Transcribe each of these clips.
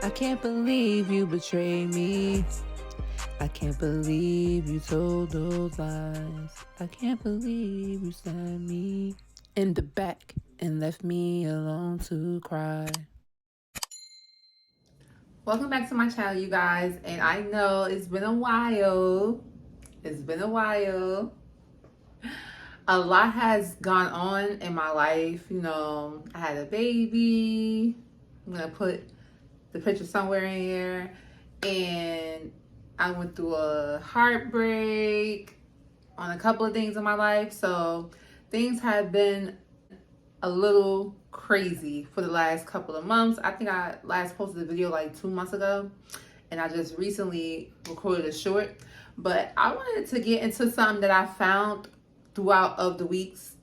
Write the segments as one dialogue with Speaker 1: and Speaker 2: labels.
Speaker 1: I can't believe you betrayed me. I can't believe you told those lies. I can't believe you stabbed me in the back and left me alone to cry. Welcome back to my channel, you guys. And I know it's been a while. A lot has gone on in my life. You know, I had a baby. I'm gonna put the picture somewhere in here. And I went through a heartbreak on a couple of things in my life. So things have been a little crazy for the last couple of months. I think I last posted a video like 2 months ago, and I just recently recorded a short. But I wanted to get into something that I found throughout of the weeks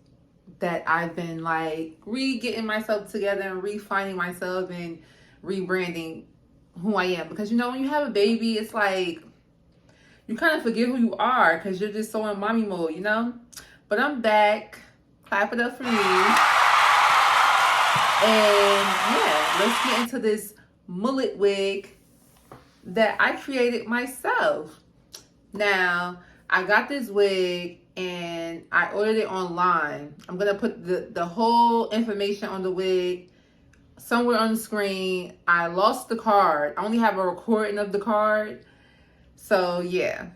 Speaker 1: that I've been like getting myself together and refining myself and rebranding who I am. Because you know, when you have a baby, it's like you kind of forget who you are because you're just so in mommy mode, you know. But I'm back. Clap it up for me. And yeah, let's get into this mullet wig that I created myself. Now, I got this wig and I ordered it online. I'm gonna put the whole information on the wig somewhere on the screen. I lost the card. I only have a recording of the card. So yeah,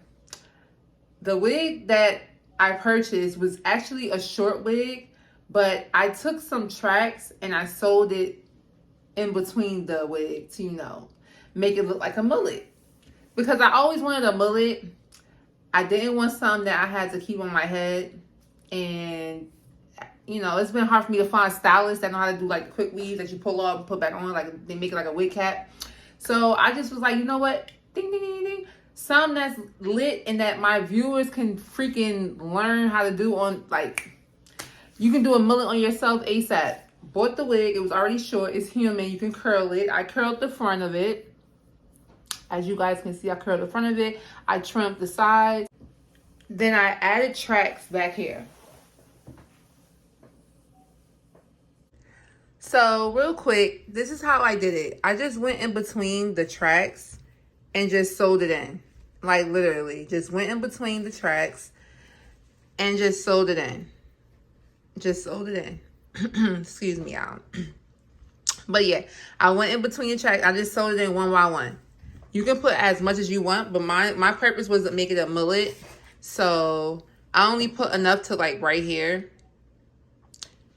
Speaker 1: the wig that I purchased was actually a short wig, but I took some tracks and I sewed it in between the wig to, you know, make it look like a mullet. Because I always wanted a mullet. I didn't want something that I had to keep on my head. And, you know, it's been hard for me to find stylists that know how to do like quick weaves that you pull off and put back on. Like they make it like a wig cap. So I just was like, you know what? Ding, ding, ding, ding. Something that's lit and that my viewers can freaking learn how to do on, like, you can do a mullet on yourself ASAP. Bought the wig. It was already short. It's human. You can curl it. I curled the front of it. As you guys can see, I curled the front of it. I trimmed the sides. Then I added tracks back here. So real quick, this is how I did it. I just went in between the tracks and just sewed it in. Like literally, just went in between the tracks and just sewed it in. Just sewed it in. Excuse me, y'all. But yeah, I went in between the tracks. I just sewed it in one by one. You can put as much as you want, but my purpose was to make it a mullet. So I only put enough to like right here.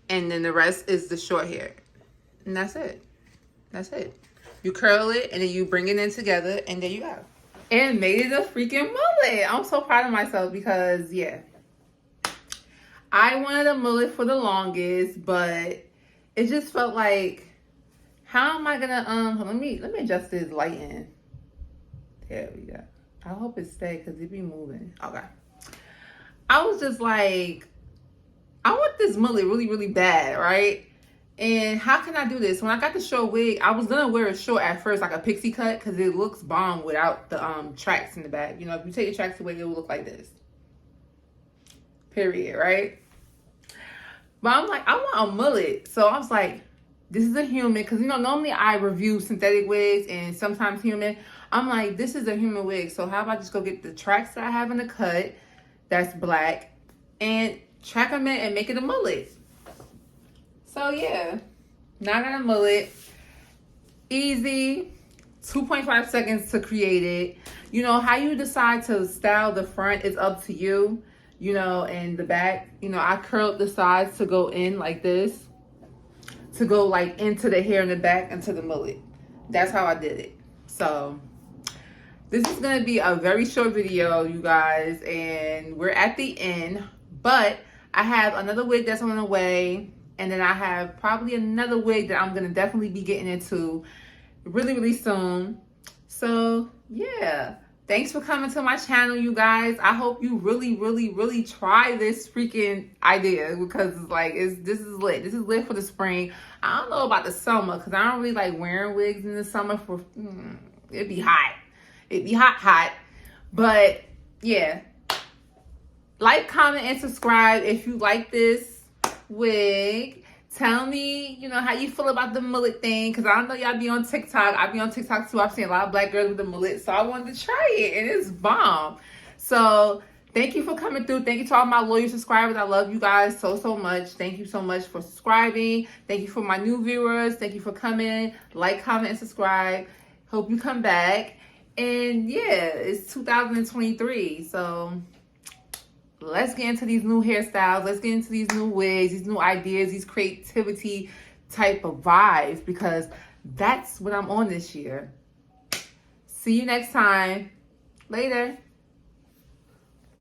Speaker 1: And then the rest is the short hair. And that's it. That's it. You curl it and then you bring it in together and there you go. And made it a freaking mullet. I'm so proud of myself because yeah. I wanted a mullet for the longest, but it just felt like, how am I gonna let me adjust this lighting. There we go. I hope it stays because it be moving. Okay. I was just like, I want this mullet really, really bad, right? And how can I do this? When I got the short wig, I was gonna wear it short at first, like a pixie cut, because it looks bomb without the tracks in the back. You know, if you take the tracks away, it will look like this. Period, right? But I'm like, I want a mullet. So I was like, this is a human, because you know, normally I review synthetic wigs and sometimes human. I'm like, this is a human wig. So how about I just go get the tracks that I have in the cut, that's black, and track them in and make it a mullet. So yeah, now I got a mullet. Easy, 2.5 seconds to create it. You know, how you decide to style the front is up to you. You know, and the back, you know, I curled the sides to go in like this, to go like into the hair in the back, into the mullet. That's how I did it. So this is gonna be a very short video, you guys, and we're at the end, but I have another wig that's on the way, and then I have probably another wig that I'm gonna definitely be getting into really, really soon. So yeah, thanks for coming to my channel, you guys. I hope you really, really, really try this freaking idea, because it's like, this is lit. This is lit for the spring. I don't know about the summer, because I don't really like wearing wigs in the summer. For it'd be hot. It'd be hot. But yeah, like, comment, and subscribe if you like this wig. Tell me, you know, how you feel about the mullet thing. Because I know y'all be on TikTok. I be on TikTok too. I've seen a lot of black girls with the mullet. So I wanted to try it. And it's bomb. So thank you for coming through. Thank you to all my loyal subscribers. I love you guys so, so much. Thank you so much for subscribing. Thank you for my new viewers. Thank you for coming. Like, comment, and subscribe. Hope you come back. And yeah, it's 2023. So let's get into these new hairstyles. Let's get into these new wigs, these new ideas, these creativity type of vibes, because that's what I'm on this year. See you next time. Later.